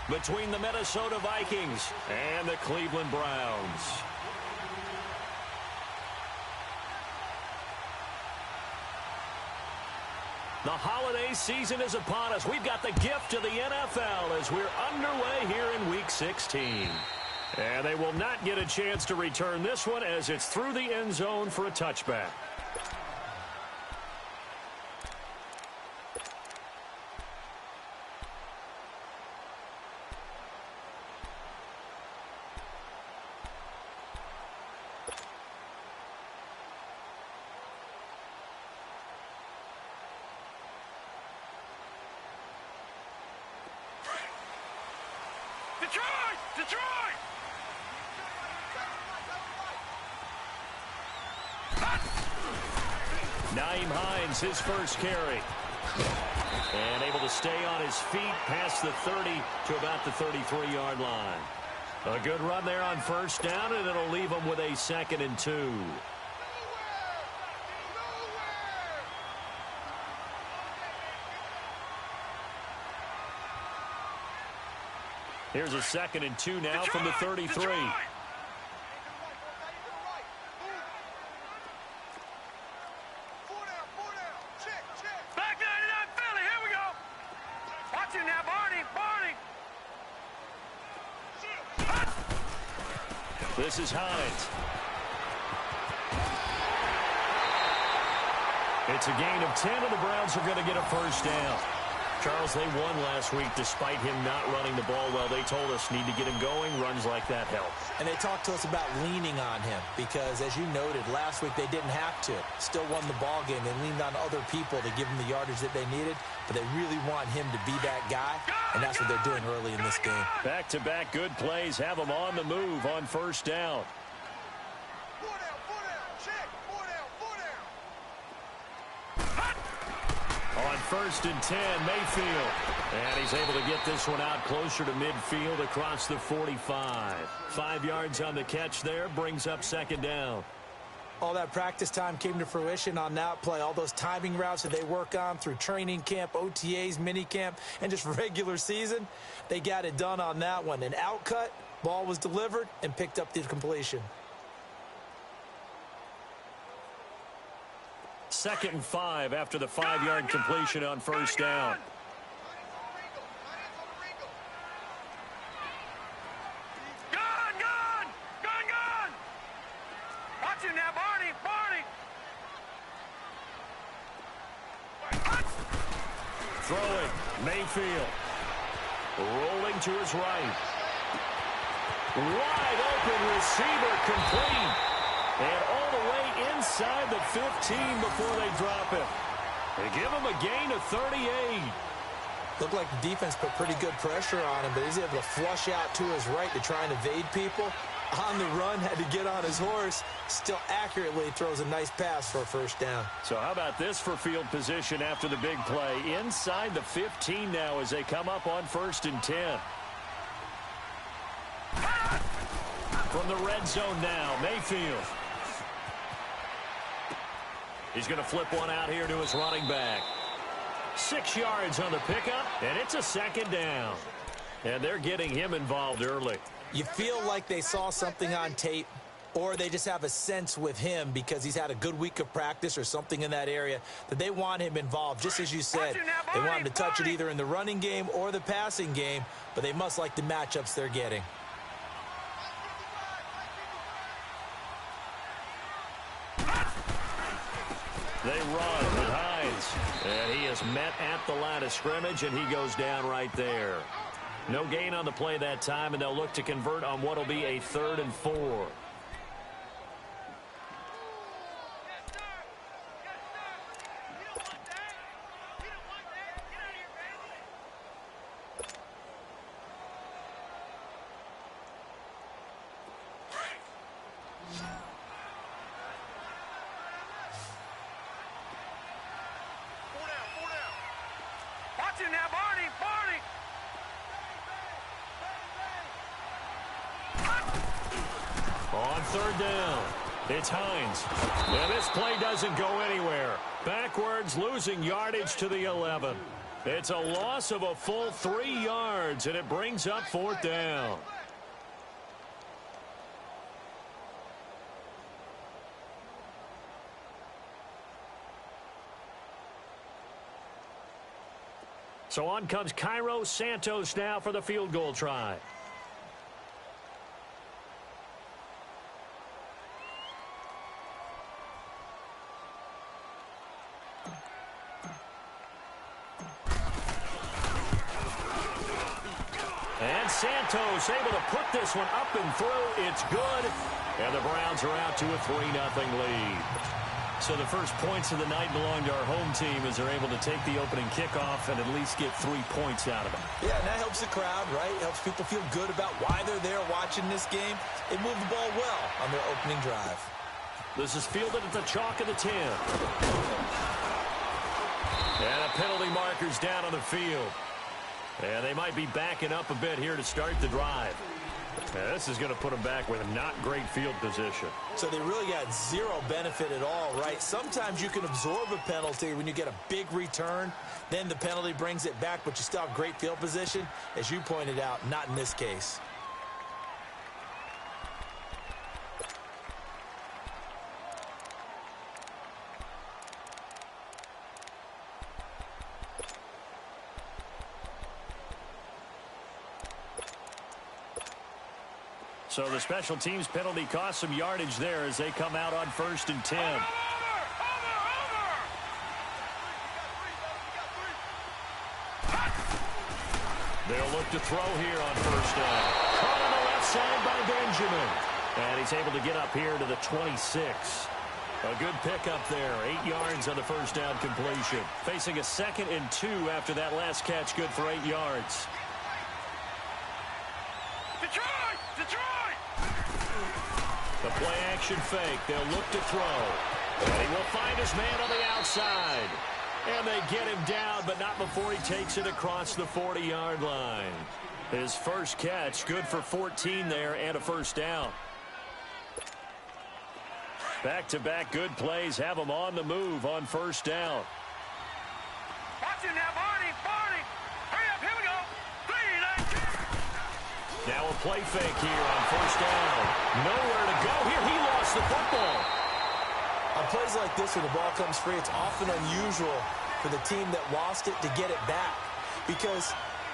between the Minnesota Vikings and the Cleveland Browns. The holiday season is upon us. We've got the gift of the NFL as we're underway here in Week 16. And they will not get a chance to return this one as it's through the end zone for a touchback. Detroit! Nyheim Hines, his first carry. And able to stay on his feet past the 30 to about the 33-yard line. A good run there on first down, and it'll leave him with a 2nd and 2. Here's a 2nd and 2 now from the 33. Detroit! Back 99 Philly, here we go. Watch it now, Barney. This is Hines. It's a gain of 10, and the Browns are going to get a first down. Charles, they won last week despite him not running the ball well. They told us need to get him going. Runs like that help. And they talked to us about leaning on him because, as you noted, last week they didn't have to. Still won the ball game. They leaned on other people to give them the yardage that they needed, but they really want him to be that guy, and that's what they're doing early in this game. Back-to-back good plays have them on the move on first down. On 1st and 10, Mayfield. And he's able to get this one out closer to midfield across the 45. 5 yards on the catch there, brings up 2nd down. All that practice time came to fruition on that play. All those timing routes that they work on through training camp, OTAs, minicamp, and just regular season, they got it done on that one. An outcut, ball was delivered, and picked up the completion. 2nd and 5 after the 5-yard completion on first down. Gone! Watch him now, Barney! Throwing, Mayfield. Rolling to his right. Wide open receiver, complete. And all the way inside the 15 before they drop it. They give him a gain of 38. Looked like the defense put pretty good pressure on him, but he's able to flush out to his right to try and evade people. On the run, had to get on his horse. Still accurately throws a nice pass for a first down. So how about this for field position after the big play? Inside the 15 now as they come up on 1st and 10. From the red zone now, Mayfield. He's going to flip one out here to his running back. 6 yards on the pickup, and it's a 2nd down. And they're getting him involved early. You feel like they saw something on tape, or they just have a sense with him because he's had a good week of practice or something in that area that they want him involved. Just as you said, they want him to touch it either in the running game or the passing game, but they must like the matchups they're getting. They run with Hines, and he is met at the line of scrimmage, and he goes down right there. No gain on the play that time, and they'll look to convert on what will be a 3rd and 4. Watch him now, Barney! On 3rd down, it's Hines. And this play doesn't go anywhere. Backwards, losing yardage to the 11. It's a loss of a full 3 yards, and it brings up 4th down. So on comes Cairo Santos now for the field goal try. And Santos able to put this one up and through. It's good. And the Browns are out to a 3-0 lead. So the first points of the night belong to our home team as they're able to take the opening kickoff and at least get 3 points out of it. Yeah, and that helps the crowd, right? Helps people feel good about why they're there watching this game. They move the ball well on their opening drive. This is fielded at the chalk of the 10. And a penalty marker's down on the field. And they might be backing up a bit here to start the drive. Yeah, this is going to put them back with a not great field position. So they really got zero benefit at all, right? Sometimes you can absorb a penalty when you get a big return. Then the penalty brings it back, but you still have great field position. As you pointed out, not in this case. So the special teams penalty cost some yardage there as they come out on 1st and 10. They'll look to throw here on 1st down. Caught on the left side by Benjamin. And he's able to get up here to the 26. A good pickup there. 8 yards on the 1st down completion. Facing a 2nd and 2 after that last catch. Good for 8 yards. The play-action fake. They'll look to throw. And he will find his man on the outside. And they get him down, but not before he takes it across the 40-yard line. His first catch, good for 14 there and a 1st down. Back-to-back good plays have him on the move on 1st down. Watch it now, Barney. Hurry up, here we go. 3-19. Now a play fake here on 1st down. Nowhere to go here. He lost the football. On plays like this where the ball comes free, it's often unusual for the team that lost it to get it back. Because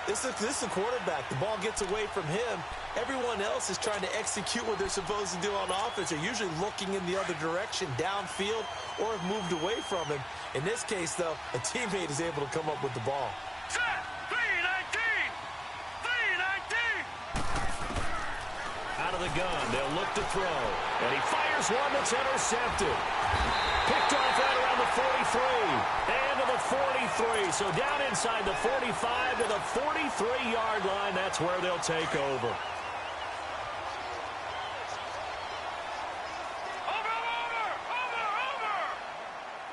this is a quarterback. The ball gets away from him. Everyone else is trying to execute what they're supposed to do on offense. They're usually looking in the other direction, downfield, or have moved away from him. In this case, though, a teammate is able to come up with the ball. Set. 3-19. Out of the gun, they'll look to throw. And he fires one that's intercepted. Picked off right around the 43. And to the 43. So down inside the 45 to the 43-yard line. That's where they'll take over. Over.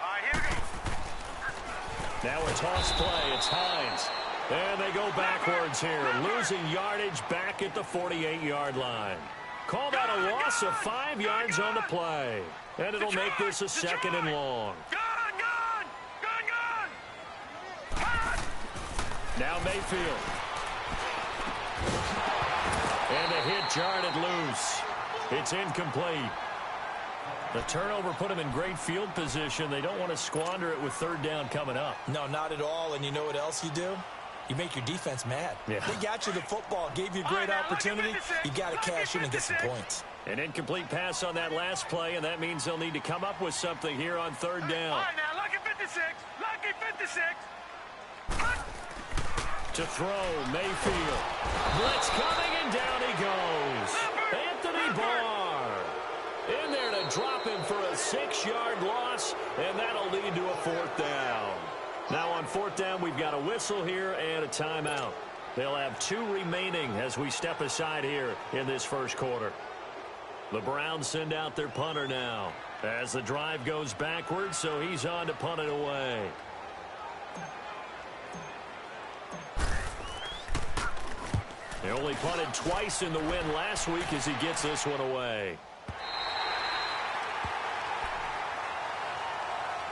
All right, here we go. Now a toss play. It's Hines. And they go backwards here, losing yardage back at the 48-yard line. Call that a loss of 5 yards on the play. And it'll make this a 2nd and long. Gun. Now Mayfield. And the hit jarred it loose. It's incomplete. The turnover put them in great field position. They don't want to squander it with 3rd down coming up. No, not at all. And you know what else you do? You make your defense mad. Yeah. They got you the football, gave you a great opportunity. You got to cash in and get some points. An incomplete pass on that last play, and that means they'll need to come up with something here on 3rd down. All right, now, lucky 56. To throw, Mayfield. Blitz coming, and down he goes. Anthony Barr. In there to drop him for a 6-yard loss, and that'll lead to a 4th down. Now on 4th down, we've got a whistle here and a timeout. They'll have 2 remaining as we step aside here in this first quarter. The Browns send out their punter now as the drive goes backwards, so he's on to punt it away. They only punted twice in the win last week as he gets this one away.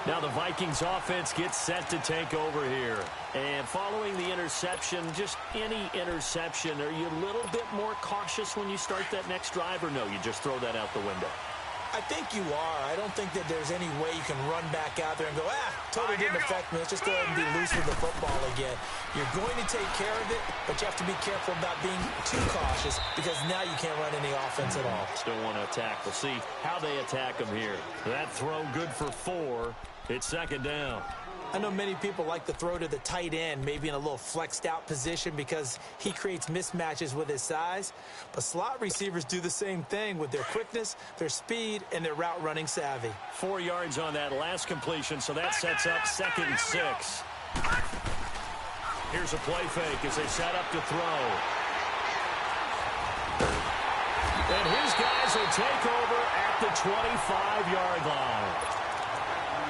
Now the Vikings offense gets set to take over here. And following the interception, just any interception, are you a little bit more cautious when you start that next drive, or no, you just throw that out the window? I think you are. I don't think that there's any way you can run back out there and go, totally didn't affect me. Let's just go ahead and be loose with the football again. You're going to take care of it, but you have to be careful about being too cautious because now you can't run any offense at all. Still want to attack. We'll see how they attack them here. That throw good for 4. It's second down. I know many people like to throw to the tight end, maybe in a little flexed out position because he creates mismatches with his size. But slot receivers do the same thing with their quickness, their speed, and their route running savvy. 4 yards on that last completion, so that sets up 2nd and 6. Here's a play fake as they set up to throw. And his guys will take over at the 25-yard line.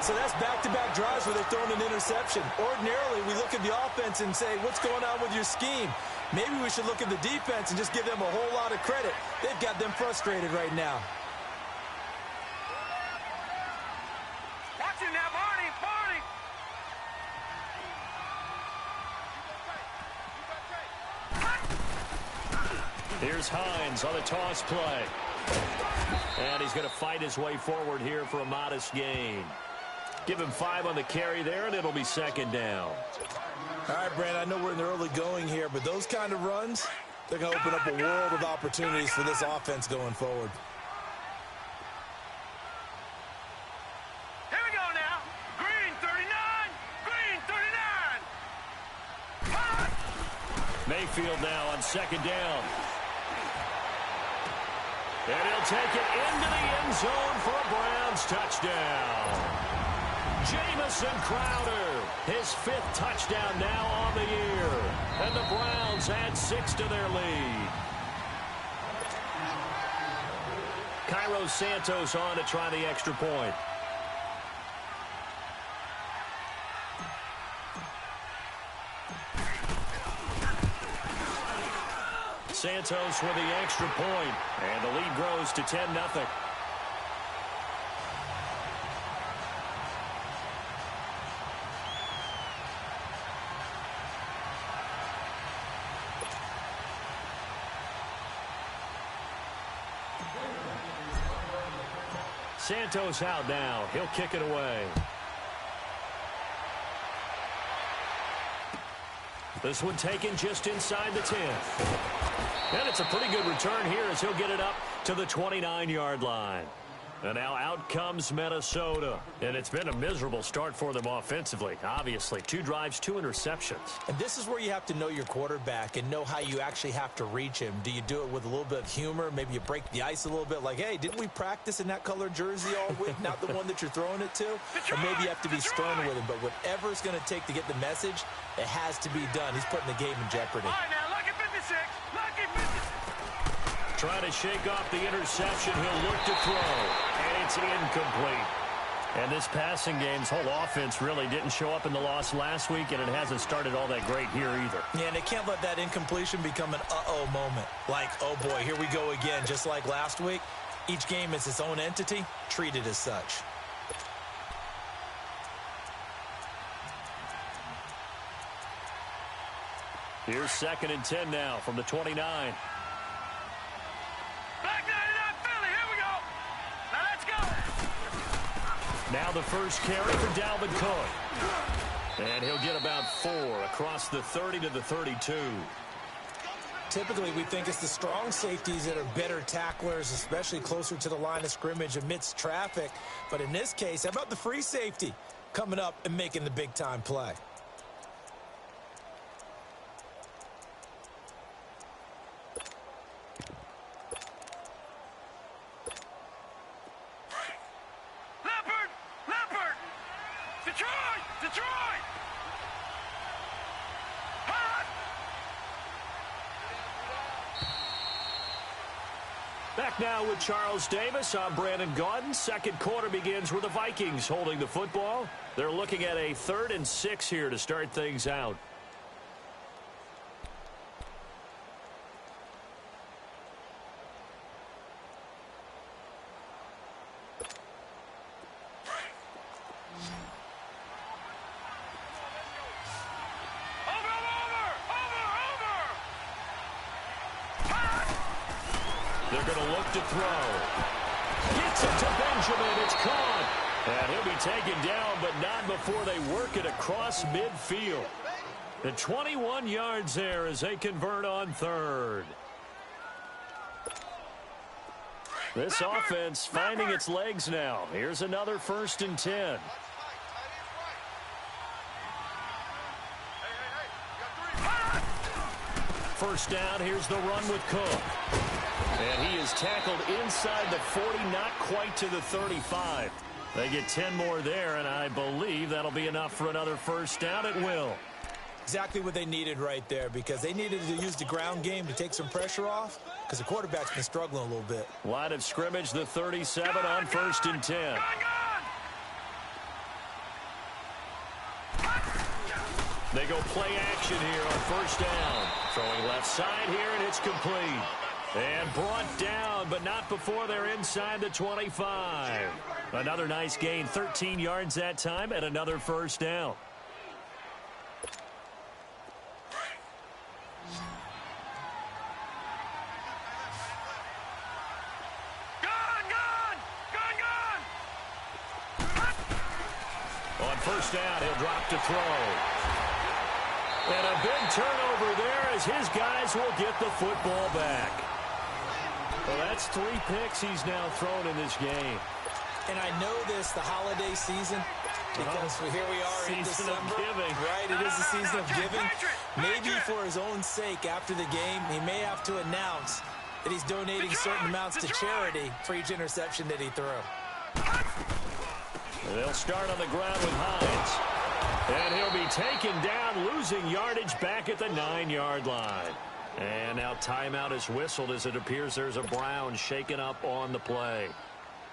So that's back-to-back drives where they're throwing an interception. Ordinarily, we look at the offense and say, what's going on with your scheme? Maybe we should look at the defense and just give them a whole lot of credit. They've got them frustrated right now. Watch him now, Barney. Here's Hines on the toss play. And he's going to fight his way forward here for a modest gain. Give him 5 on the carry there, and it'll be second down. All right, Brand, I know we're in the early going here, but those kind of runs, they're going to open up a world of opportunities for this offense going forward. Here we go now. Green 39. Mayfield now on second down. And he'll take it into the end zone for a Browns touchdown. Jamison Crowder, his 5th touchdown now on the year. And the Browns add 6 to their lead. Cairo Santos on to try the extra point. Santos with the extra point, and the lead grows to 10-0. Santos out now. He'll kick it away. This one taken just inside the 10. And it's a pretty good return here as he'll get it up to the 29-yard line. And now out comes Minnesota. And it's been a miserable start for them offensively. Obviously, 2 drives, 2 interceptions. And this is where you have to know your quarterback and know how you actually have to reach him. Do you do it with a little bit of humor? Maybe you break the ice a little bit like, hey, didn't we practice in that colored jersey all week? Not the one that you're throwing it to? Or maybe you have to be stern with him. But whatever it's going to take to get the message, it has to be done. He's putting the game in jeopardy. All right, now, lucky 56. Lucky 56. Trying to shake off the interception. He'll look to throw. And it's incomplete. And this passing game's whole offense really didn't show up in the loss last week, and it hasn't started all that great here either. Yeah, and they can't let that incompletion become an uh-oh moment. Like, oh boy, here we go again. Just like last week, each game is its own entity, treated as such. Here's 2nd and 10 now from the 29. Black 99 Philly, here we go. Now let's go. Now the first carry for Dalvin Cook. And he'll get about 4 across the 30 to the 32. Typically, we think it's the strong safeties that are better tacklers, especially closer to the line of scrimmage amidst traffic. But in this case, how about the free safety coming up and making the big-time play? Back now with Charles Davis. I'm Brandon Gaudin. Second quarter begins with the Vikings holding the football. They're looking at a 3rd and 6 here to start things out. They're going to look to throw. Gets it to Benjamin. It's caught. And he'll be taken down, but not before they work it across midfield. The 21 yards there as they convert on third. This offense finding its legs now. Here's another 1st and 10. First down, here's the run with Cook. And he is tackled inside the 40, not quite to the 35. They get 10 more there, and I believe that'll be enough for another first down. It will. Exactly what they needed right there, because they needed to use the ground game to take some pressure off, because the quarterback's been struggling a little bit. Line of scrimmage, the 37 on 1st and 10. They go play action here on 1st down. Throwing left side here, and it's complete. And brought down, but not before they're inside the 25. Another nice gain, 13 yards that time, and another first down. On first down, he'll drop to throw. And a big turnover there as his guys will get the football back. Well, that's 3 picks he's now thrown in this game. And I know this, the holiday season, because here we are in December. Season of giving. Right, it is the season of giving. Maybe for his own sake, after the game, he may have to announce that he's donating certain amounts to charity for each interception that he threw. They'll start on the ground with Hines. And he'll be taken down, losing yardage back at the 9-yard line. And now timeout is whistled as it appears there's a Brown shaken up on the play.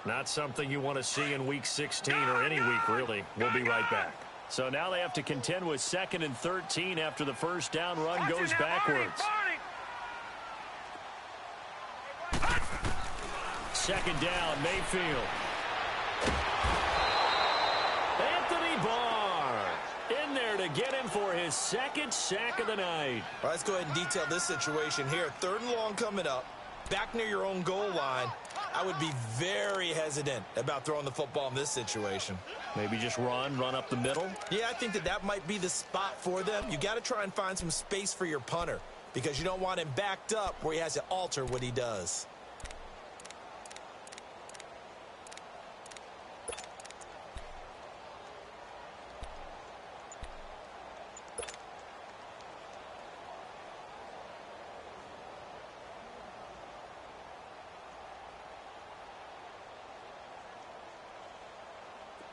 Not something you want to see in Week 16 or any week, really. We'll be right back. So now they have to contend with 2nd and 13 after the first down run goes backwards. 2nd down, Mayfield. Anthony Barr in there to get him for his 2nd sack of the night. All right, let's go ahead and detail this situation here. 3rd and long coming up, back near your own goal line. I would be very hesitant about throwing the football in this situation. Maybe just run up the middle? Yeah, I think that might be the spot for them. You got to try and find some space for your punter, because you don't want him backed up where he has to alter what he does.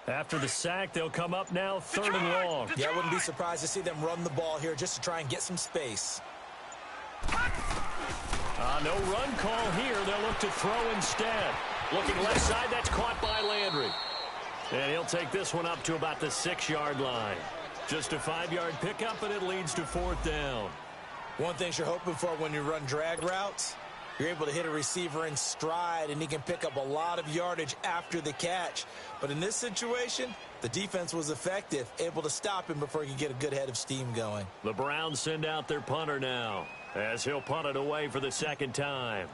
After the sack, they'll come up now 3rd and long. Yeah, I wouldn't be surprised to see them run the ball here just to try and get some space. No run call here. They'll look to throw instead. Looking left side, that's caught by Landry. And he'll take this one up to about the 6-yard line. Just a 5-yard pickup, and it leads to 4th down. One thing you're hoping for when you run drag routes, you're able to hit a receiver in stride, and he can pick up a lot of yardage after the catch. But in this situation, the defense was effective, able to stop him before he could get a good head of steam going. The Browns send out their punter now, as he'll punt it away for the 2nd time.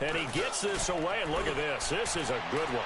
And he gets this away, and look at this. This is a good one.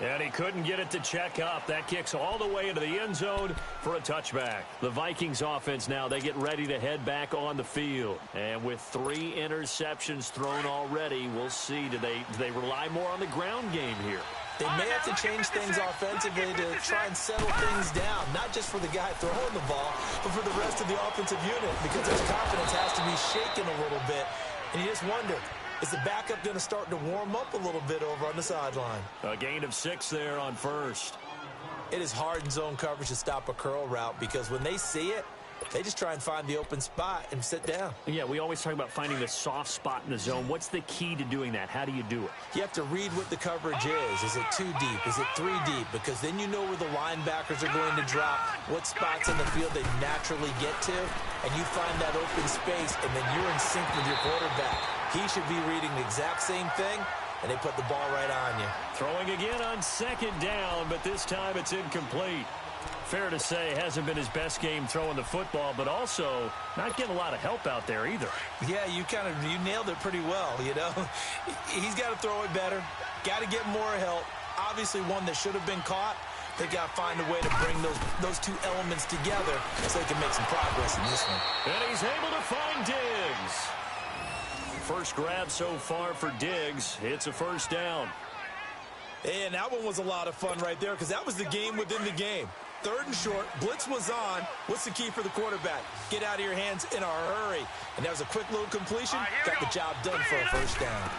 And he couldn't get it to check up. That kicks all the way into the end zone for a touchback. The Vikings offense now, they get ready to head back on the field. And with 3 interceptions thrown already, we'll see. Do they rely more on the ground game here? They may have to change things offensively to try and settle things down, not just for the guy throwing the ball, but for the rest of the offensive unit, because his confidence has to be shaken a little bit. And you just wonder, is the backup going to start to warm up a little bit over on the sideline? A gain of 6 there on 1st. It is hard in zone coverage to stop a curl route, because when they see it, they just try and find the open spot and sit down. Yeah, we always talk about finding the soft spot in the zone. What's the key to doing that? How do you do it? You have to read what the coverage is. Is it 2 deep? Is it 3 deep? Because then you know where the linebackers are going to drop, what spots in the field they naturally get to, and you find that open space, and then you're in sync with your quarterback. He should be reading the exact same thing, and they put the ball right on you. Throwing again on 2nd down, but this time it's incomplete. Fair to say, hasn't been his best game throwing the football, but also not getting a lot of help out there either. Yeah, you nailed it pretty well, you know. He's got to throw it better, got to get more help. Obviously one that should have been caught. They got to find a way to bring those two elements together so they can make some progress in this one. And he's able to find Diggs. First grab so far for Diggs. It's a first down. And that one was a lot of fun right there because that was the game within the game. 3rd and short, blitz was on. What's the key for the quarterback? Get out of your hands in a hurry. And that was a quick little completion. Got the job done for a first down.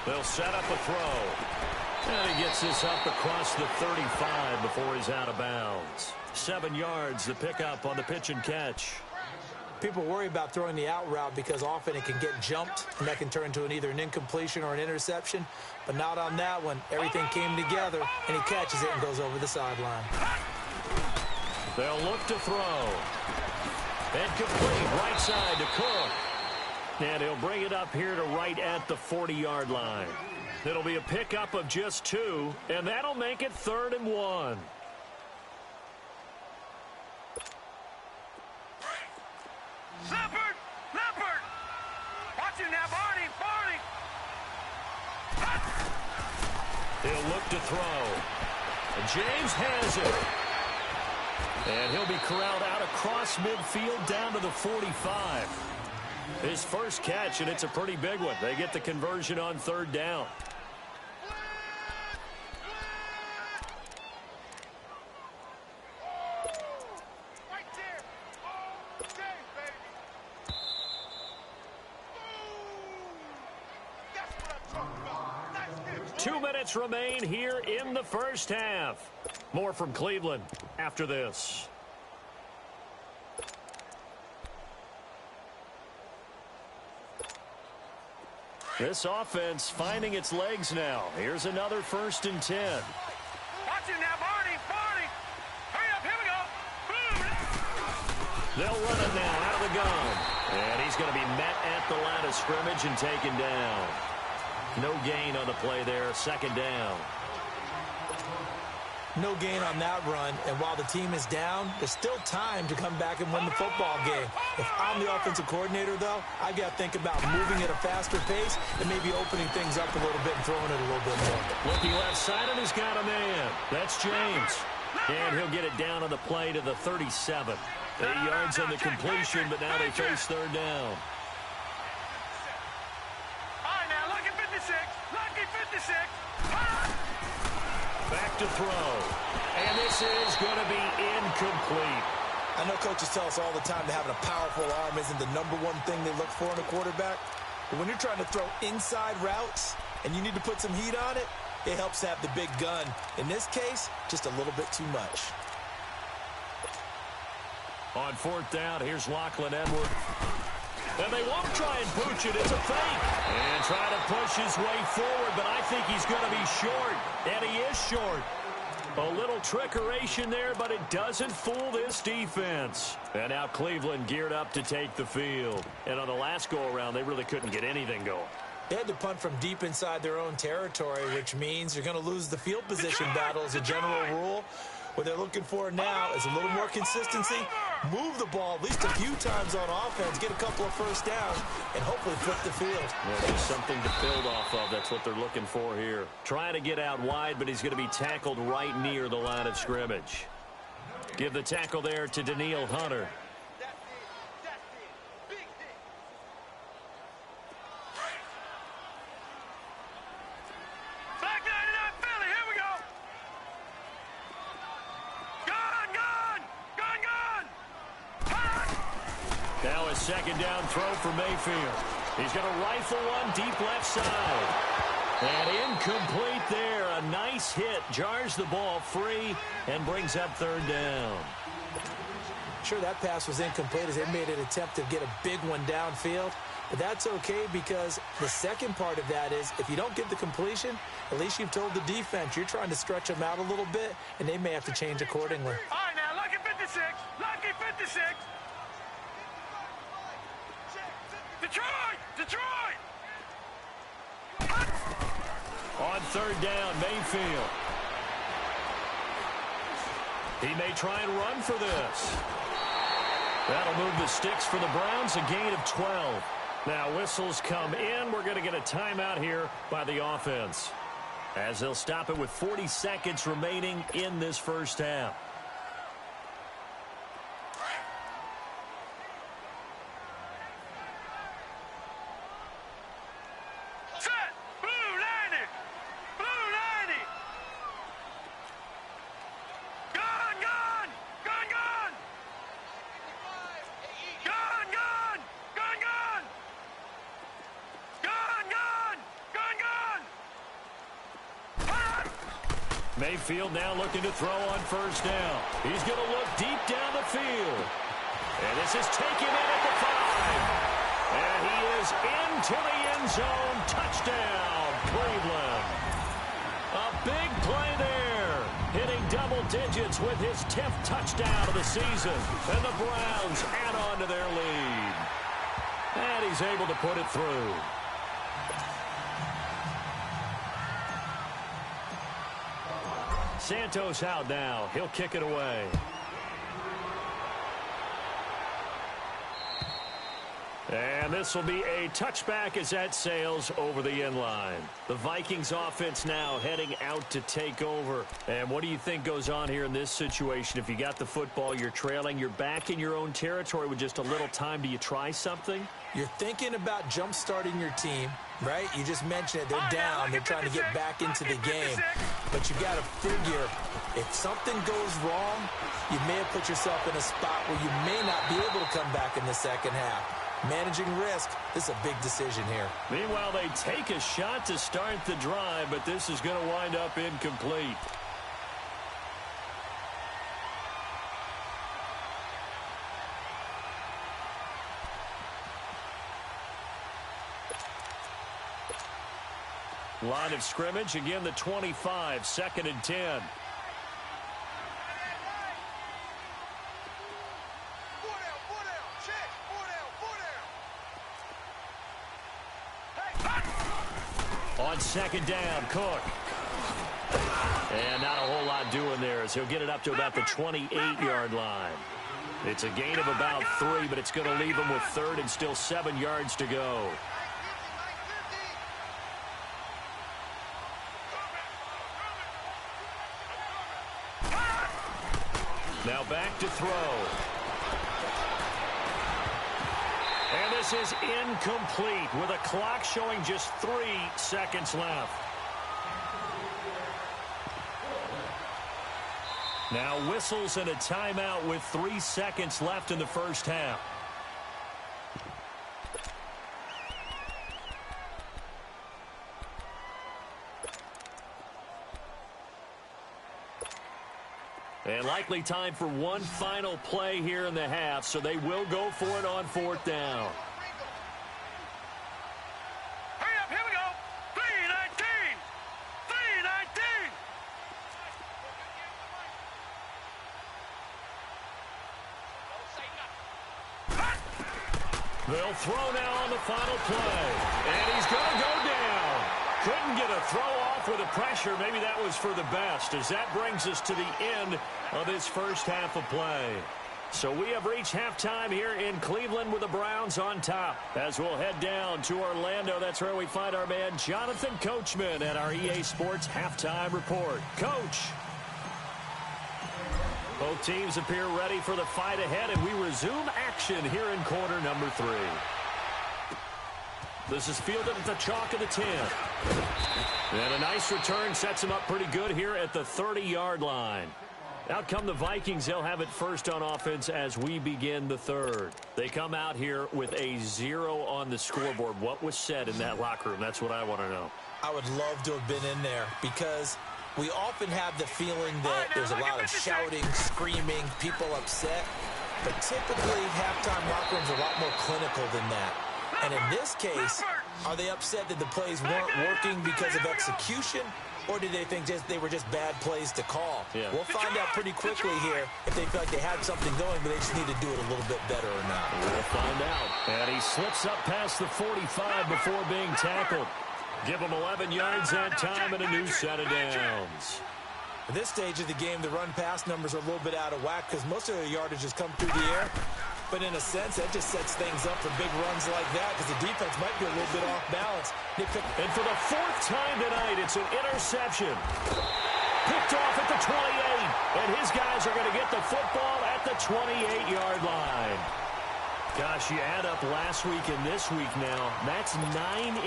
They'll set up a throw. And he gets this up across the 35 before he's out of bounds. 7 yards, the pickup on the pitch and catch. People worry about throwing the out route because often it can get jumped, and that can turn into either an incompletion or an interception. But not on that one. Everything came together, and he catches it and goes over the sideline. They'll look to throw. And complete, right side to Cook. And he'll bring it up here to right at the 40-yard line. It'll be a pickup of just 2, and that'll make it 3rd and 1. Leopard! Watch him now, Barney! He'll look to throw. And James has it. And he'll be corralled out across midfield down to the 45. His first catch, and it's a pretty big one. They get the conversion on 3rd down. Right there! Oh, James, baby! That's what I'm talking about. Nice hit. 2 minutes remain here in the first half. More from Cleveland after this. This offense finding its legs now. Here's another 1st and 10. Watch him now, Barney! Hurry up, here we go! They'll run it now out of the gun. And he's going to be met at the line of scrimmage and taken down. No gain on the play there, 2nd down. No gain on that run, and while the team is down, there's still time to come back and win the football game. If I'm the offensive coordinator, though, I've got to think about moving at a faster pace and maybe opening things up a little bit and throwing it a little bit more. Looking left side, and he's got a man. That's James. And he'll get it down on the play to the 37. 8 yards on the completion, but now they face 3rd down. All right, now, lucky 56! Lucky 56! Back to throw. And this is going to be incomplete. I know coaches tell us all the time that having a powerful arm isn't the #1 thing they look for in a quarterback. But when you're trying to throw inside routes and you need to put some heat on it, it helps to have the big gun. In this case, just a little bit too much. On 4th down, here's Lachlan Edwards. And they won't try and pooch it. It's a fake. And try to push his way forward, but I think he's going to be short. And he is short. A little trickeration there, but it doesn't fool this defense. And now Cleveland geared up to take the field. And on the last go-around, they really couldn't get anything going. They had to punt from deep inside their own territory, which means you're going to lose the field position battle as a general rule. What they're looking for now is a little more consistency, move the ball at least a few times on offense, get a couple of first downs, and hopefully flip the field. Well, just something to build off of. That's what they're looking for here. Trying to get out wide, but he's going to be tackled right near the line of scrimmage. Give the tackle there to Daniil Hunter. Now a 2nd down throw for Mayfield. He's going to rifle one deep left side. And incomplete there. A nice hit. Jars the ball free and brings up 3rd down. Sure, that pass was incomplete as they made an attempt to get a big one downfield. But that's okay because the second part of that is if you don't get the completion, at least you've told the defense you're trying to stretch them out a little bit, and they may have to change accordingly. All right, now, lucky 56! Lucky 56! Detroit! On 3rd down, Mayfield. He may try and run for this. That'll move the sticks for the Browns, a gain of 12. Now whistles come in. We're going to get a timeout here by the offense, as they'll stop it with 40 seconds remaining in this first half. Mayfield now looking to throw on first down. He's going to look deep down the field. And this is taken in at the 5. And he is into the end zone. Touchdown, Cleveland. A big play there. Hitting double digits with his 10th touchdown of the season. And the Browns add on to their lead. And he's able to put it through. Santos out now. He'll kick it away. And this will be a touchback as that sails over the end line. The Vikings offense now heading out to take over. And what do you think goes on here in this situation? If you got the football, you're trailing, you're back in your own territory with just a little time. Do you try something? You're thinking about jump-starting your team, right? You just mentioned it. They're down. They're trying to get back into the game. But you got to figure, if something goes wrong, you may have put yourself in a spot where you may not be able to come back in the second half. Managing risk, this is a big decision here. Meanwhile, they take a shot to start the drive, but this is going to wind up incomplete. Line of scrimmage, again the 25, 2nd and 10. On 2nd down, Cook. And not a whole lot doing there as he'll get it up to about the 28-yard line. It's a gain of about 3, but it's going to leave him with 3rd and still 7 yards to go. Now back to throw. And this is incomplete with a clock showing just 3 seconds left. Now whistles and a timeout with 3 seconds left in the first half. And likely time for one final play here in the half, so they will go for it on 4th down. Hurry up, here we go. 3-19. 3-19. They'll throw now on the final play. And he's going to go down. Couldn't get a throw off with the pressure. Maybe that was for the best, as that brings us to the end of this first half of play. So we have reached halftime here in Cleveland with the Browns on top. As we'll head down to Orlando, that's where we find our man Jonathan Coachman at our EA Sports Halftime Report. Coach. Both teams appear ready for the fight ahead, and we resume action here in quarter number 3. This is fielded at the chalk of the 10. And a nice return sets him up pretty good here at the 30-yard line. Out come the Vikings. They'll have it first on offense as we begin the 3rd. They come out here with a 0 on the scoreboard. What was said in that locker room? That's what I want to know. I would love to have been in there because we often have the feeling that there's a lot of shouting, screaming, people upset. But typically, halftime locker rooms are a lot more clinical than that. And in this case, are they upset that the plays weren't working because of execution, or did they think they were just bad plays to call? Yeah. We'll find out pretty quickly here if they feel like they had something going, but they just need to do it a little bit better or not. We'll find out. And he slips up past the 45 before being tackled. Give him 11 yards that time and a new set of downs. At this stage of the game, the run-pass numbers are a little bit out of whack because most of their yardage has come through the air. But in a sense, that just sets things up for big runs like that because the defense might be a little bit off balance. And for the fourth time tonight, it's an interception. Picked off at the 28. And his guys are going to get the football at the 28-yard line. Gosh, you add up last week and this week now. That's 9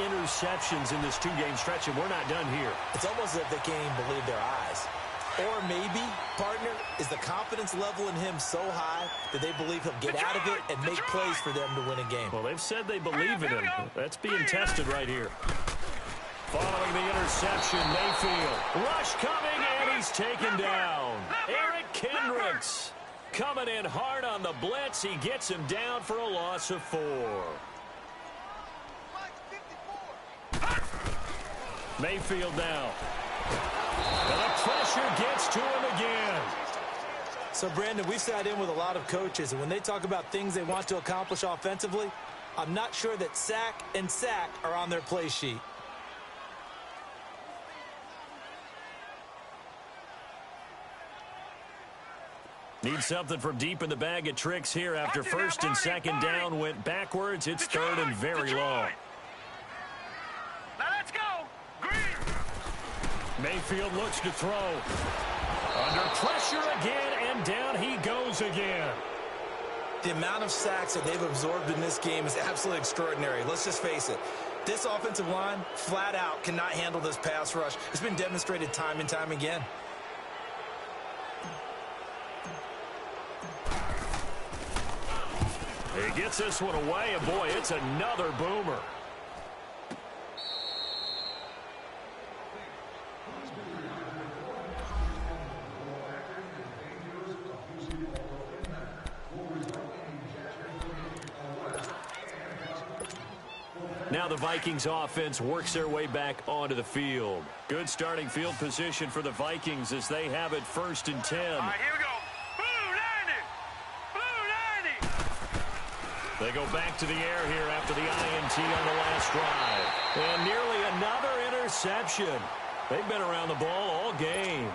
interceptions in this two-game stretch, and we're not done here. It's almost as if they can't even believe their eyes. Or maybe, partner, is the confidence level in him so high that they believe he'll get out of it and make plays for them to win a game. Well, they've said they believe in him. That's being tested right here. Following the interception, Mayfield. Rush coming, and he's taken down. Eric Kendricks coming in hard on the blitz. He gets him down for a loss of 4. Mayfield now. And the pressure gets to him again. So, Brandon, we've sat in with a lot of coaches, and when they talk about things they want to accomplish offensively, I'm not sure that sack and sack are on their play sheet. Need something from deep in the bag of tricks here after first and second down went backwards. It's third and very long. Now let's go. Green. Mayfield looks to throw. Under pressure again, and down he goes again. The amount of sacks that they've absorbed in this game is absolutely extraordinary. Let's just face it. This offensive line, flat out, cannot handle this pass rush. It's been demonstrated time and time again. He gets this one away, and boy, it's another boomer. Now the Vikings offense works their way back onto the field. Good starting field position for the Vikings as they have it first and 10. All right, here we go. They go back to the air here after the INT on the last drive. And nearly another interception. They've been around the ball all game.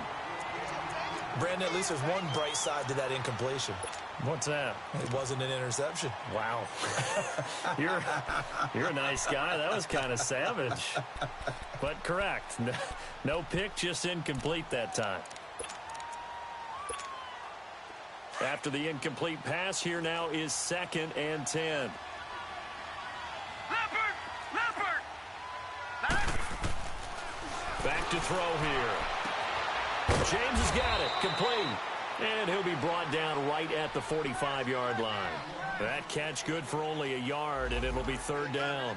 Brandon, at least there's one bright side to that incompletion. What's that? It wasn't an interception. Wow. You're a nice guy. That was kind of savage. But correct. No pick, just incomplete that time. After the incomplete pass, here now is second and 10. Leopard! Back to throw here. James has got it. Complete. And he'll be brought down right at the 45-yard line. That catch good for only a yard, and it'll be third down.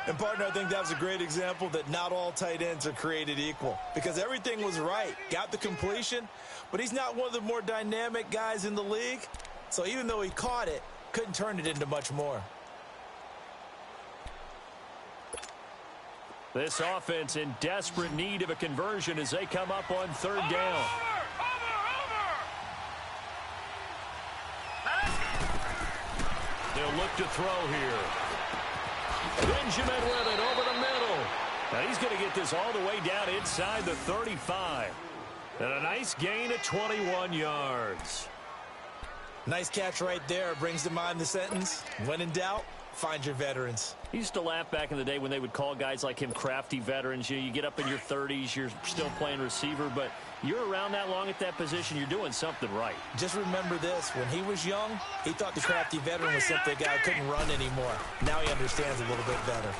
And, partner, I think that was a great example that not all tight ends are created equal because everything was right. Got the completion, but he's not one of the more dynamic guys in the league. So even though he caught it, couldn't turn it into much more. This offense in desperate need of a conversion as they come up on third down. They'll look to throw here. Benjamin with it over the middle. Now he's going to get this all the way down inside the 35. And a nice gain of 21 yards. Nice catch right there. Brings to mind the sentence, when in doubt, find your veterans. He used to laugh back in the day when they would call guys like him crafty veterans. You get up in your 30s, you're still playing receiver, but you're around that long at that position, you're doing something right. Just remember this. When he was young, he thought the crafty veteran was simply a guy who couldn't run anymore. Now he understands a little bit better.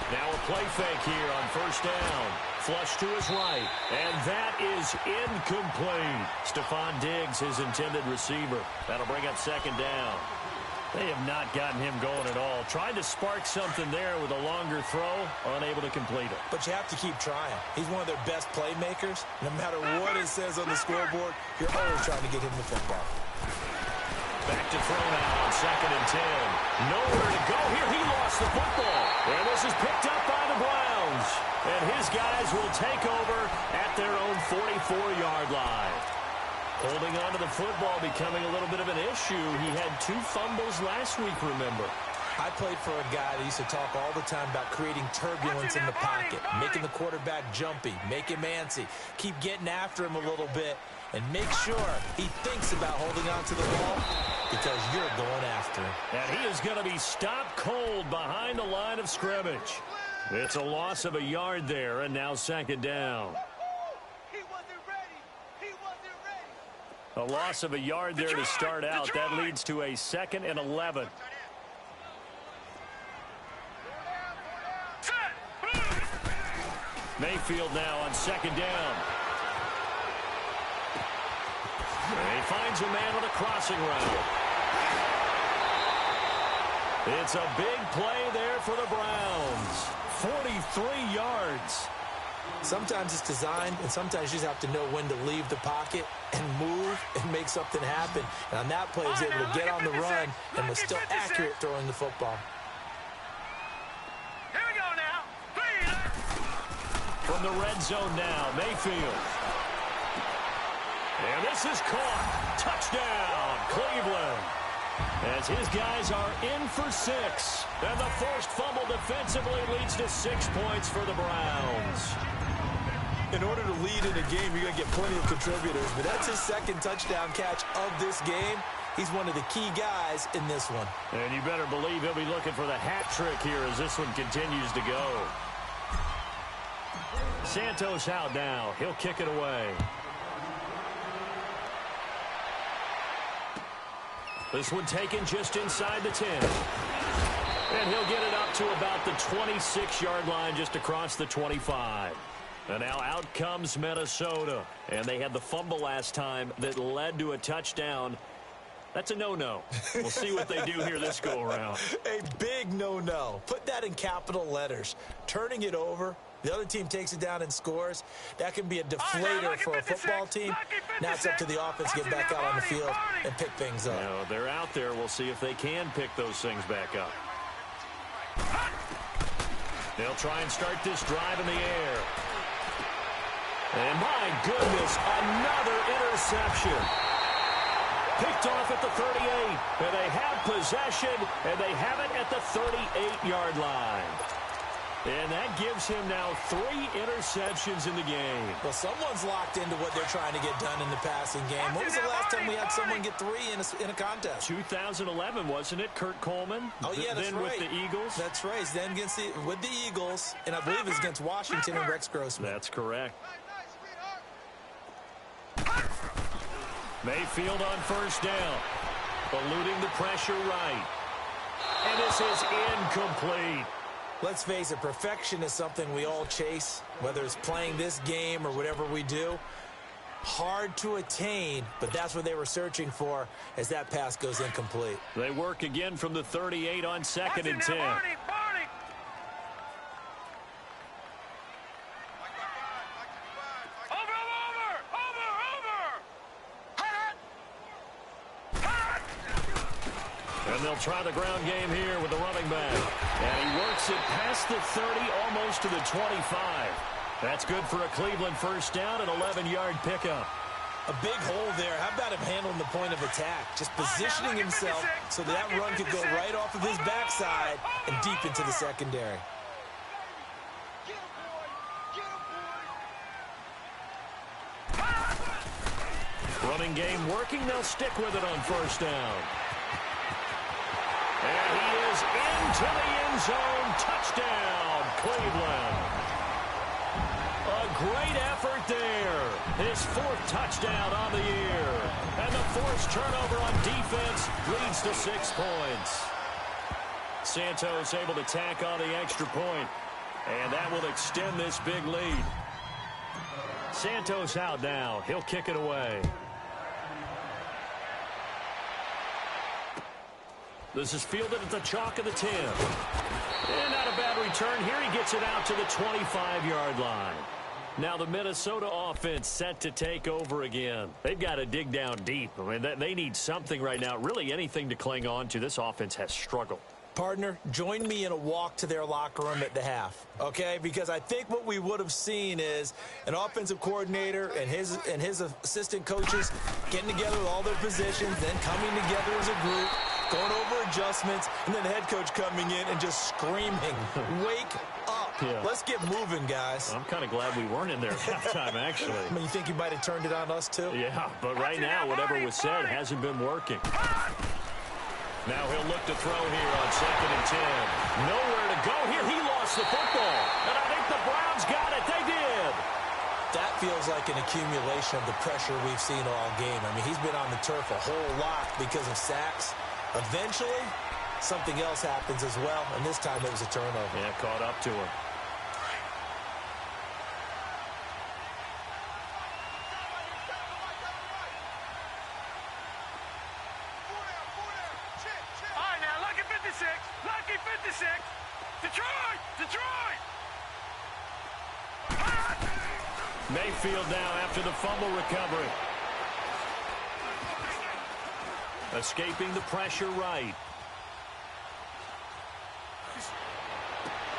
Now a play fake here on first down. Flush to his right, and that is incomplete. Stephon Diggs, his intended receiver. That'll bring up second down. They have not gotten him going at all. Tried to spark something there with a longer throw, unable to complete it. But you have to keep trying. He's one of their best playmakers. No matter what it says on the scoreboard, you're always trying to get him the football. Back to throw now on second and 10. Nowhere to go here. He lost the football. And this is picked up by the Browns. And his guys will take over at their own 44-yard line. Holding on to the football becoming a little bit of an issue. He had 2 fumbles last week, remember. I played for a guy that used to talk all the time about creating turbulence in the pocket, making the quarterback jumpy, make him antsy, keep getting after him a little bit, and make sure he thinks about holding on to the ball because you're going after him. And he is going to be stopped cold behind the line of scrimmage. It's a loss of a yard there, and now second down. He wasn't ready. He wasn't ready. A loss of a yard there to start out. That leads to a 2nd and 11. Mayfield now on second down. And he finds a man on a crossing route. It's a big play there for the Browns. 43 yards. Sometimes it's designed, and sometimes you just have to know when to leave the pocket and move and make something happen. And on that play, he was able to get on the run and was still accurate throwing the football. Here we go now. Please. From the red zone now, Mayfield. And this is caught. Touchdown, Cleveland. As his guys are in for 6. And the forced fumble defensively leads to 6 points for the Browns. In order to lead in a game, you're going to get plenty of contributors, but that's his 2nd touchdown catch of this game. He's one of the key guys in this one. And you better believe he'll be looking for the hat trick here as this one continues to go. Santos out now. He'll kick it away. This one taken just inside the 10. And he'll get it up to about the 26-yard line, just across the 25. And now out comes Minnesota. And they had the fumble last time that led to a touchdown. That's a no-no. We'll see what they do here this go-around. A big no-no. Put that in capital letters. Turning it over, the other team takes it down and scores. That can be a deflator for a football team. Now it's up to the offense to get back out on the field and pick things up. Now, they're out there. We'll see if they can pick those things back up. They'll try and start this drive in the air. And my goodness, another interception. Picked off at the 38, and they have possession, and they have it at the 38-yard line. And that gives him now 3 interceptions in the game. Well, someone's locked into what they're trying to get done in the passing game. When was the last time we had someone get 3 in a contest? 2011, wasn't it, Kurt Coleman? Oh, yeah, that's then right. With the Eagles? That's right. Then with the Eagles, and I believe it's against Washington and Rex Grossman. That's correct. Mayfield on first down. Eluding the pressure right. And this is incomplete. Let's face it, perfection is something we all chase, whether it's playing this game or whatever we do. Hard to attain, but that's what they were searching for as that pass goes incomplete. They work again from the 38 on 2nd and 10. And they'll try the ground game here with the running back. And he works it past the 30, almost to the 25. That's good for a Cleveland first down, an 11-yard pickup. A big hole there. How about him handling the point of attack? Just positioning himself so that run could go right off of his backside and deep into the secondary. Running game working. They'll stick with it on first down. And he is into the end zone. Touchdown, Cleveland. A great effort there. His 4th touchdown on the year. And the forced turnover on defense leads to 6 points. Santos able to tack on the extra point. And that will extend this big lead. Santos out now. He'll kick it away. This is fielded at the chalk of the 10. And not a bad return here. He gets it out to the 25-yard line. Now the Minnesota offense set to take over again. They've got to dig down deep. I mean, they need something right now, really anything to cling on to. This offense has struggled. Partner, join me in a walk to their locker room at the half, okay? Because I think what we would have seen is an offensive coordinator and his assistant coaches getting together with all their positions, then coming together as a group going over adjustments, and then the head coach coming in and just screaming, wake up. Yeah. Let's get moving, guys. I'm kind of glad we weren't in there at halftime, actually. I mean, you think you might have turned it on us, too? Yeah, but right now, whatever was said hasn't been working. Now he'll look to throw here on 2nd and 10. Nowhere to go here. He lost the football. And I think the Browns got it. They did. That feels like an accumulation of the pressure we've seen all game. I mean, he's been on the turf a whole lot because of sacks. Eventually, something else happens as well, and this time it was a turnover. Yeah, caught up to him. All right, now, lucky 56. Lucky 56. Detroit! Detroit! Mayfield now after the fumble recovery. Escaping the pressure right.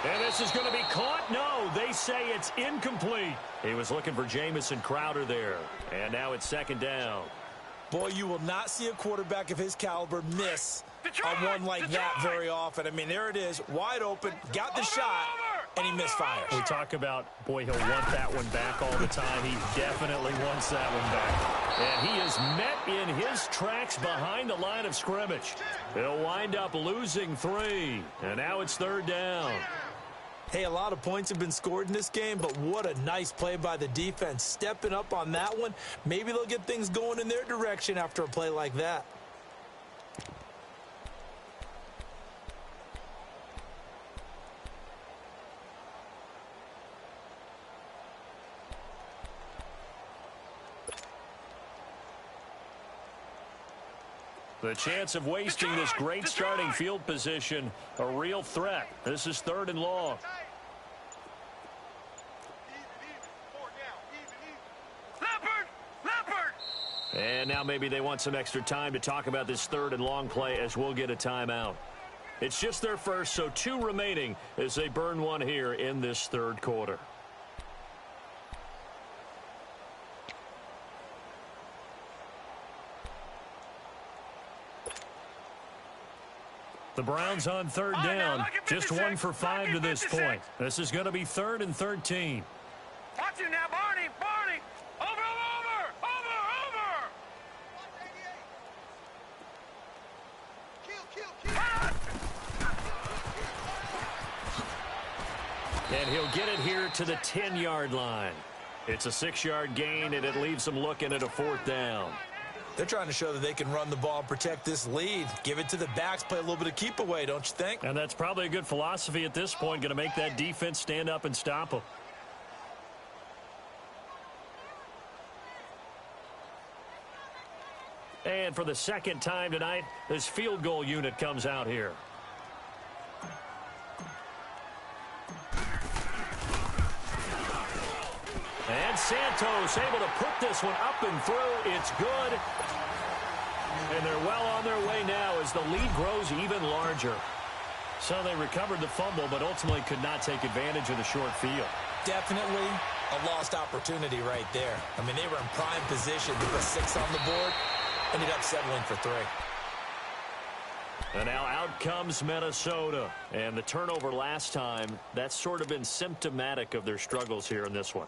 And this is going to be caught. No, they say it's incomplete. He was looking for Jamison Crowder there. And now it's 2nd down. Boy, you will not see a quarterback of his caliber miss Detroit! on one like that very often. I mean, there it is, wide open, got the shot, and he misfires. We talk about, boy, he'll want that one back all the time. He definitely wants that one back. And he is met in his tracks behind the line of scrimmage. He'll wind up losing 3. And now it's 3rd down. Hey, a lot of points have been scored in this game, but what a nice play by the defense. Stepping up on that one, maybe they'll get things going in their direction after a play like that. The chance of wasting this great starting field position, a real threat. This is 3rd and long. And now maybe they want some extra time to talk about this 3rd and long play as we'll get a timeout. It's just their first, so 2 remaining as they burn one here in this 3rd quarter. The Browns on 3rd down, just 1 for 5 to this point. This is going to be 3rd and 13. Watch it now, Barney! Barney! Over! And he'll get it here to the 10-yard line. It's a 6-yard gain, and it leaves them looking at a 4th down. They're trying to show that they can run the ball and protect this lead. Give it to the backs, play a little bit of keep away, don't you think? And that's probably a good philosophy at this point, going to make that defense stand up and stop them. And for the 2nd time tonight, this field goal unit comes out here. And Santos able to put this one up and through. It's good. And they're well on their way now as the lead grows even larger. So they recovered the fumble, but ultimately could not take advantage of the short field. Definitely a lost opportunity right there. I mean, they were in prime position to put 6 on the board. Ended up settling for 3. And now out comes Minnesota. And the turnover last time, that's sort of been symptomatic of their struggles here in this one.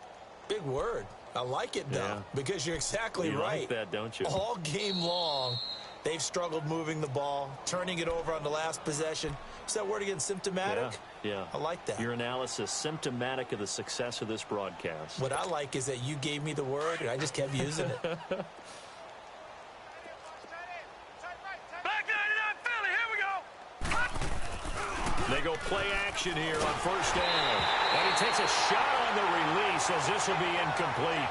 Big word. I like it, though, because you're exactly you right. Like that, don't you? All game long, they've struggled moving the ball, turning it over on the last possession. Is that word again, symptomatic? Yeah. I like that. Your analysis, symptomatic of the success of this broadcast. What I like is that you gave me the word, and I just kept using it. Back 99 Philly, here we go. They go play action here on 1st down. And he takes a shot on the release as this will be incomplete.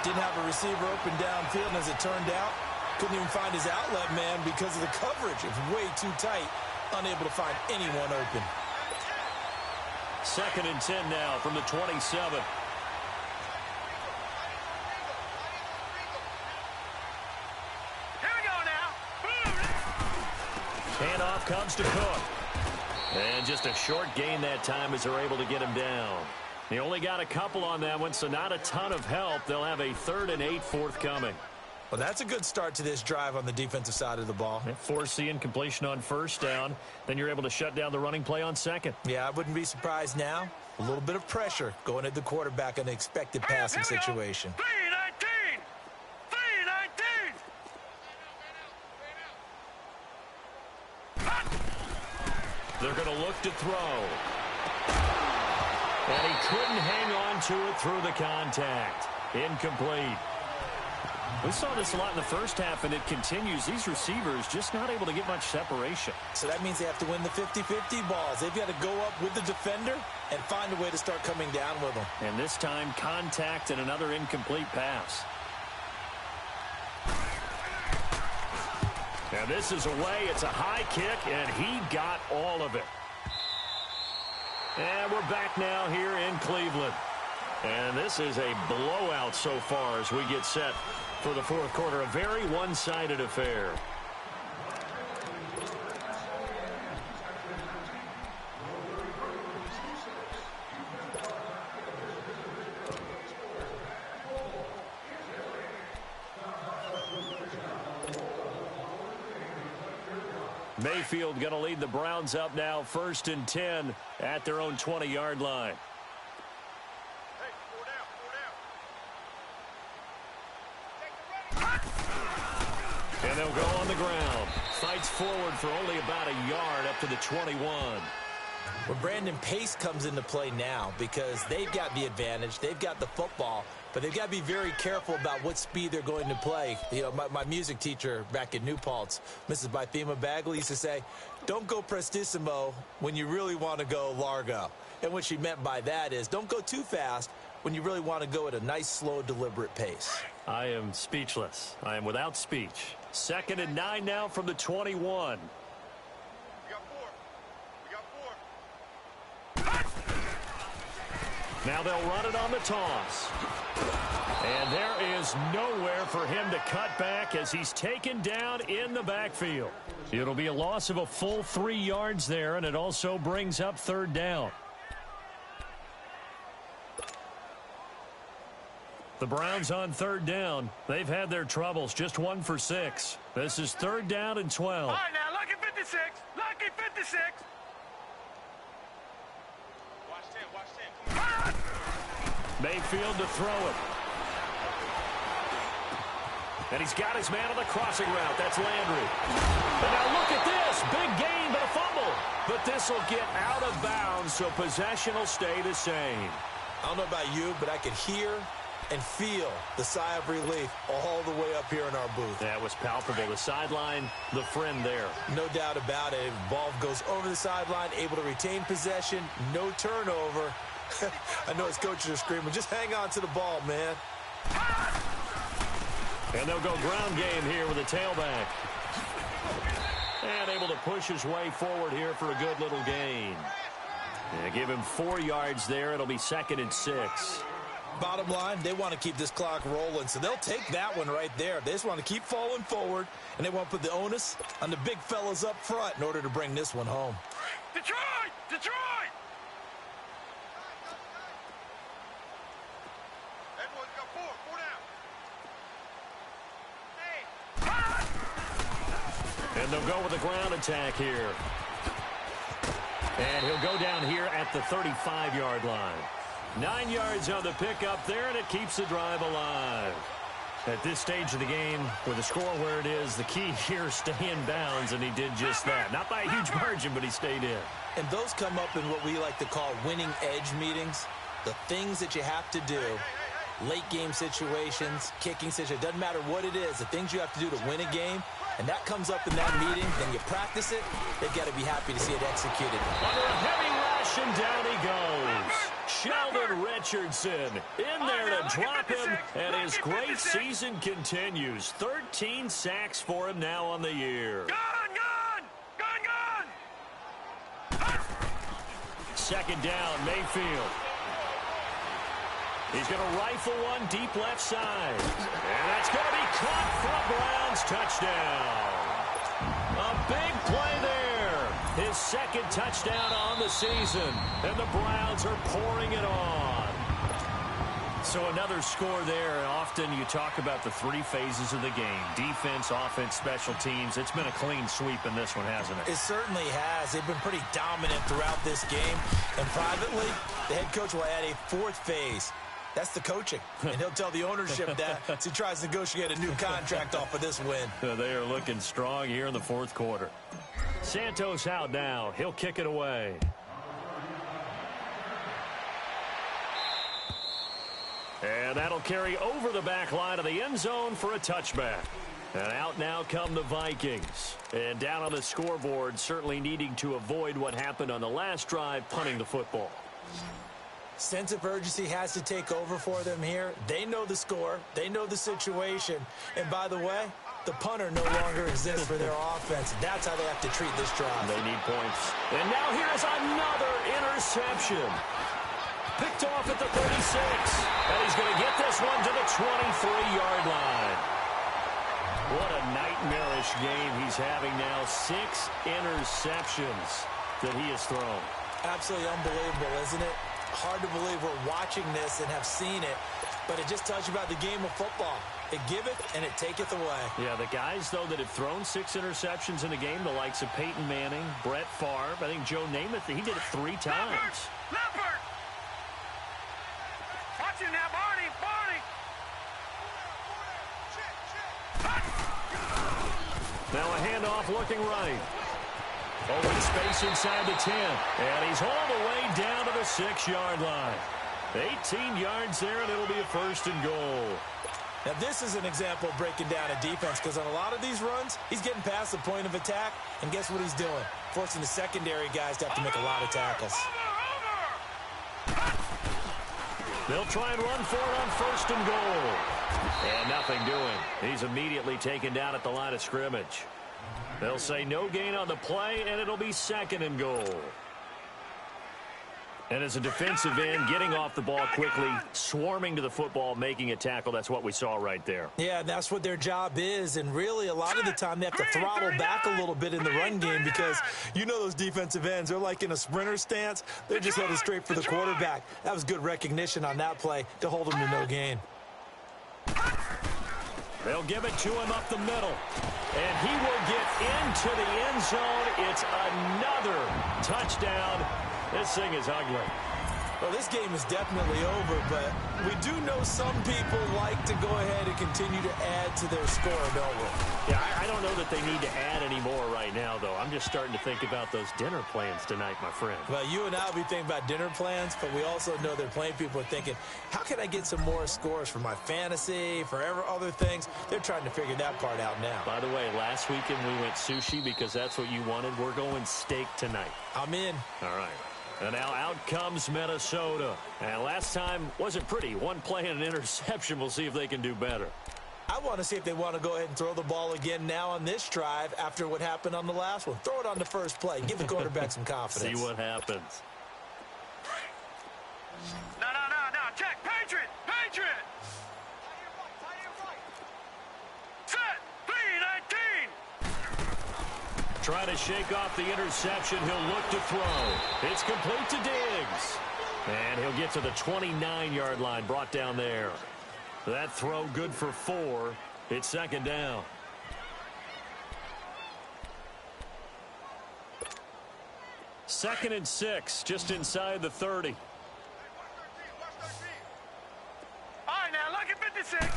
Didn't have a receiver open downfield, and as it turned out, couldn't even find his outlet man because of the coverage. It was way too tight, unable to find anyone open. 2nd and 10 now from the 27. Here we go now. Handoff comes to Cook. And just a short gain that time as they're able to get him down. They only got a couple on that one, so not a ton of help. They'll have a 3rd and 8 forthcoming. Well, that's a good start to this drive on the defensive side of the ball. Force the incompletion on first down. Then you're able to shut down the running play on second. Yeah, I wouldn't be surprised now. A little bit of pressure going at the quarterback in an expected passing situation. 3-19! 3-19! They're going to look to throw. And he couldn't hang on to it through the contact. Incomplete. We saw this a lot in the first half, and it continues. These receivers just not able to get much separation. So that means they have to win the 50-50 balls. They've got to go up with the defender and find a way to start coming down with them. And this time, contact and another incomplete pass. And this is away. It's a high kick, and he got all of it. And we're back now here in Cleveland. And this is a blowout so far as we get set for the fourth quarter. A very one-sided affair. Mayfield going to lead the Browns up now, 1st and 10 at their own 20-yard line. And they'll go on the ground. Fights forward for only about a yard up to the 21. Well, Brandon, pace comes into play now because they've got the advantage. They've got the football, but they've got to be very careful about what speed they're going to play. You know, my music teacher back in New Paltz, Mrs. Bythema Bagley, used to say, don't go prestissimo when you really want to go largo. And what she meant by that is don't go too fast when you really want to go at a nice, slow, deliberate pace. I am speechless. I am without speech. 2nd and 9 now from the 21. Now they'll run it on the toss. And there is nowhere for him to cut back as he's taken down in the backfield. It'll be a loss of a full 3 yards there, and it also brings up 3rd down. The Browns on 3rd down. They've had their troubles, just 1 for 6. This is 3rd down and 12. All right, now, lucky 56. Lucky 56. Watch 10, watch 10. Mayfield to throw it. And he's got his man on the crossing route. That's Landry. And now look at this. Big gain, but a fumble. But this will get out of bounds, so possession will stay the same. I don't know about you, but I could hear and feel the sigh of relief all the way up here in our booth. That was palpable. The sideline, the friend there. No doubt about it. Ball goes over the sideline, able to retain possession, no turnover. I know his coaches are screaming, just hang on to the ball, man. And they'll go ground game here with a tailback. And able to push his way forward here for a good little gain. And give him 4 yards there. It'll be 2nd and 6. Bottom line, they want to keep this clock rolling, so they'll take that one right there. They just want to keep falling forward, and they want to put the onus on the big fellas up front in order to bring this one home. Detroit! Detroit! Everyone's got 4 down. Hey! And they'll go with a ground attack here. And he'll go down here at the 35-yard line. 9 yards on the pickup there, and it keeps the drive alive. At this stage of the game, with the score where it is, the key here is stay in bounds, and he did just that. Not by a huge margin, but he stayed in. And those come up in what we like to call winning edge meetings. The things that you have to do, late game situations, kicking situations, doesn't matter what it is, the things you have to do to win a game, and that comes up in that meeting, then you practice it, they've got to be happy to see it executed. Under a heavy rush, and down he goes. Sheldon Richardson in there to drop him, and his great season continues. 13 sacks for him now on the year. Gone! 2nd down, Mayfield. He's going to rifle one deep left side. And that's going to be caught for a Browns touchdown. A big play there. His 2nd touchdown on the season. And the Browns are pouring it on. So another score there, and often you talk about the three phases of the game. Defense, offense, special teams. It's been a clean sweep in this one, hasn't it? It certainly has. They've been pretty dominant throughout this game. And privately, the head coach will add a fourth phase. That's the coaching. And he'll tell the ownership that as he tries to negotiate a new contract off of this win. They are looking strong here in the fourth quarter. Santos out now. He'll kick it away. And that'll carry over the back line of the end zone for a touchback. And out now come the Vikings. And down on the scoreboard, certainly needing to avoid what happened on the last drive, punting the football. Sense of urgency has to take over for them here. They know the score. They know the situation. And by the way, the punter no longer exists for their offense. That's how they have to treat this drive. They need points. And now here's another interception. Picked off at the 36. And he's going to get this one to the 23-yard line. What a nightmarish game he's having now. 6 interceptions that he has thrown. Absolutely unbelievable, isn't it? Hard to believe we're watching this and have seen it, but it just tells you about the game of football. It giveth and it taketh away. Yeah, the guys, though, that have thrown 6 interceptions in a game, the likes of Peyton Manning, Brett Favre, I think Joe Namath, he did it 3 times. Leopard! Watch him now, Barney! Now a handoff looking right. Open space inside the 10. And he's all the way down to the 6-yard line. 18 yards there, and it'll be a first and goal. Now, this is an example of breaking down a defense, because on a lot of these runs, he's getting past the point of attack, and guess what he's doing? Forcing the secondary guys to have to make a lot of tackles. They'll try and run for it on first and goal. And nothing doing. He's immediately taken down at the line of scrimmage. They'll say no gain on the play, and it'll be second and goal. And as a defensive end, getting off the ball quickly, swarming to the football, making a tackle, that's what we saw right there. Yeah, that's what their job is, and really a lot of the time they have to throttle back a little bit in the run game, because you know those defensive ends, they're like in a sprinter stance. They're just headed straight for the quarterback. That was good recognition on that play to hold him to no gain. They'll give it to him up the middle. And he will get into the end zone. It's another touchdown. This thing is ugly. Well, this game is definitely over, but we do know some people like to go ahead and continue to add to their score, don't we? Yeah, I don't know that they need to add any more right now, though. I'm just starting to think about those dinner plans tonight, my friend. Well, you and I will be thinking about dinner plans, but we also know that plenty of people are thinking, how can I get some more scores for my fantasy, for other things? They're trying to figure that part out now. By the way, last weekend we went sushi because that's what you wanted. We're going steak tonight. I'm in. All right. And now out comes Minnesota. And last time wasn't pretty. One play and an interception. We'll see if they can do better. I want to see if they want to go ahead and throw the ball again now on this drive after what happened on the last one. Throw it on the first play. Give the quarterback some confidence. See what happens. No. Check. Patriot. Set. 3-19. Try to shake off the interception. He'll look to throw. It's complete to Diggs. And he'll get to the 29-yard line, brought down there. That throw good for 4. It's second down. Second and 6, just inside the 30. All right, now, look at 56.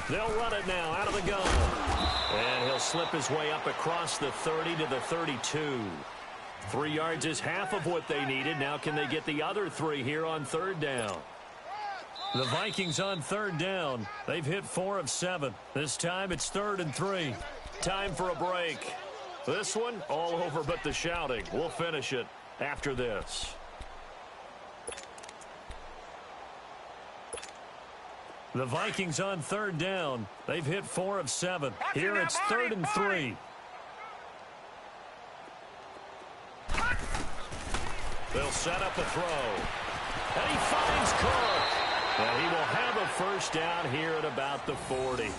They'll run it now out of the gun. And he'll slip his way up across the 30 to the 32. 3 yards is half of what they needed. Now can they get the other 3 here on third down? The Vikings on third down. They've hit 4 of 7. This time it's 3rd and 3. Time for a break. This one all over but the shouting. We'll finish it after this. The Vikings on third down. They've hit 4 of 7. Here it's 3rd and 3. They'll set up a throw. And he finds Cook. And he will have a first down here at about the 40.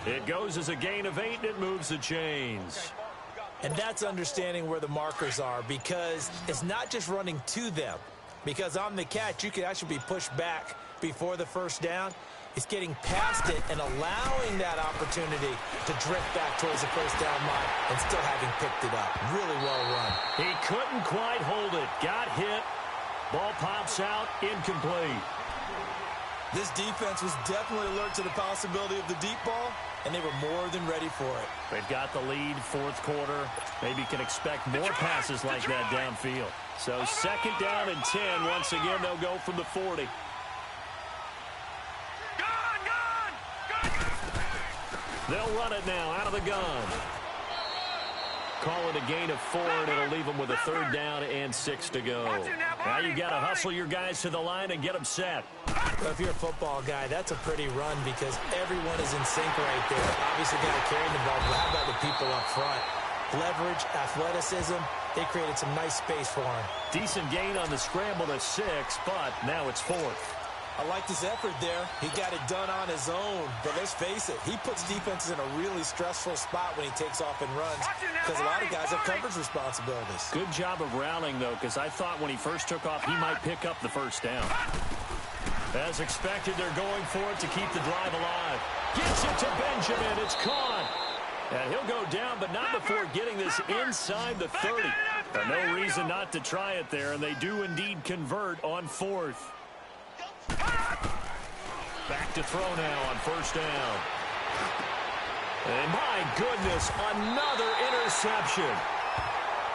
It goes as a gain of 8, and it moves the chains. And that's understanding where the markers are, because it's not just running to them. Because on the catch, you can actually be pushed back before the first down. He's getting past it and allowing that opportunity to drift back towards the first down line and still having picked it up. Really well run. He couldn't quite hold it. Got hit. Ball pops out. Incomplete. This defense was definitely alert to the possibility of the deep ball, and they were more than ready for it. They've got the lead, fourth quarter. Maybe can expect more passes like that downfield. So second down and 10. Once again, they'll go from the 40. They'll run it now out of the gun. Call it a gain of 4, and it'll leave them with a third down and 6 to go. Now you got to hustle your guys to the line and get them set. Well, if you're a football guy, that's a pretty run because everyone is in sync right there. Obviously, got to carry the ball, but how about the people up front? Leverage, athleticism, they created some nice space for him. Decent gain on the scramble to 6, but now it's 4th. I liked his effort there. He got it done on his own. But let's face it, he puts defenses in a really stressful spot when he takes off and runs because a lot of guys have coverage responsibilities. Good job of rallying, though, because I thought when he first took off, he might pick up the first down. As expected, they're going for it to keep the drive alive. Gets it to Benjamin. It's caught. And he'll go down, but not before getting this inside the 30. No reason not to try it there, and they do indeed convert on 4th. Back to throw now on first down. And my goodness, another interception.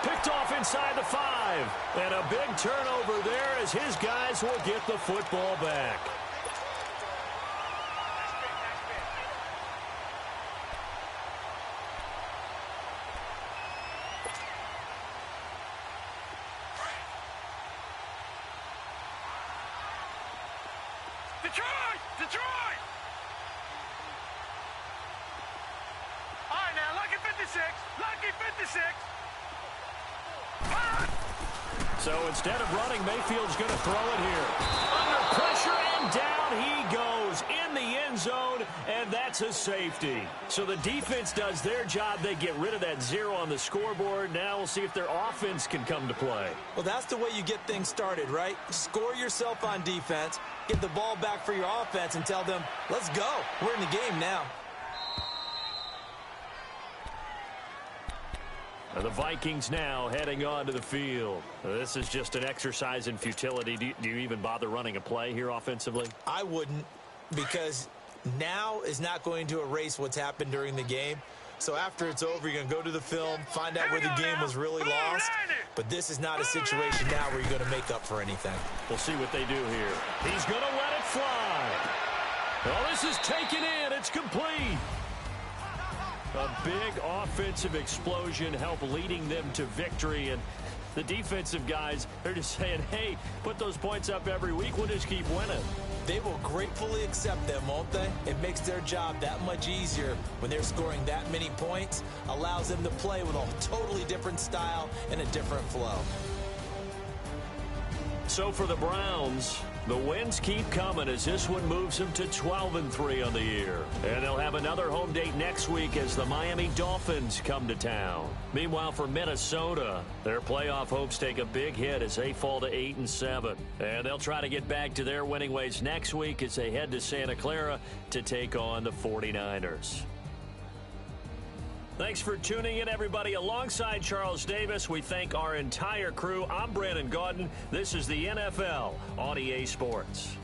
Picked off inside the 5. And a big turnover there as his guys will get the football back. Detroit! All right, now, lucky 56. Lucky 56. So instead of running, Mayfield's going to throw it here. Under pressure, and down he goes in the end zone, and that's a safety. So the defense does their job. They get rid of that 0 on the scoreboard. Now we'll see if their offense can come to play. Well, that's the way you get things started, right? Score yourself on defense, get the ball back for your offense, and tell them, let's go. We're in the game now. The Vikings now heading onto the field. This is just an exercise in futility. Do you even bother running a play here offensively? I wouldn't, because now is not going to erase what's happened during the game. So after it's over, you're going to go to the film, find out where the game was really lost. But this is not a situation now where you're going to make up for anything. We'll see what they do here. He's going to let it fly. Well, this is taken in. It's complete. A big offensive explosion helped leading them to victory. And the defensive guys, they're just saying, hey, put those points up every week. We'll just keep winning. They will gratefully accept them, won't they? It makes their job that much easier when they're scoring that many points. Allows them to play with a totally different style and a different flow. So for the Browns, the wins keep coming as this one moves them to 12-3 on the year. And they'll have another home date next week as the Miami Dolphins come to town. Meanwhile, for Minnesota, their playoff hopes take a big hit as they fall to 8-7. And they'll try to get back to their winning ways next week as they head to Santa Clara to take on the 49ers. Thanks for tuning in, everybody. Alongside Charles Davis, we thank our entire crew. I'm Brandon Gaudin. This is the NFL on EA Sports.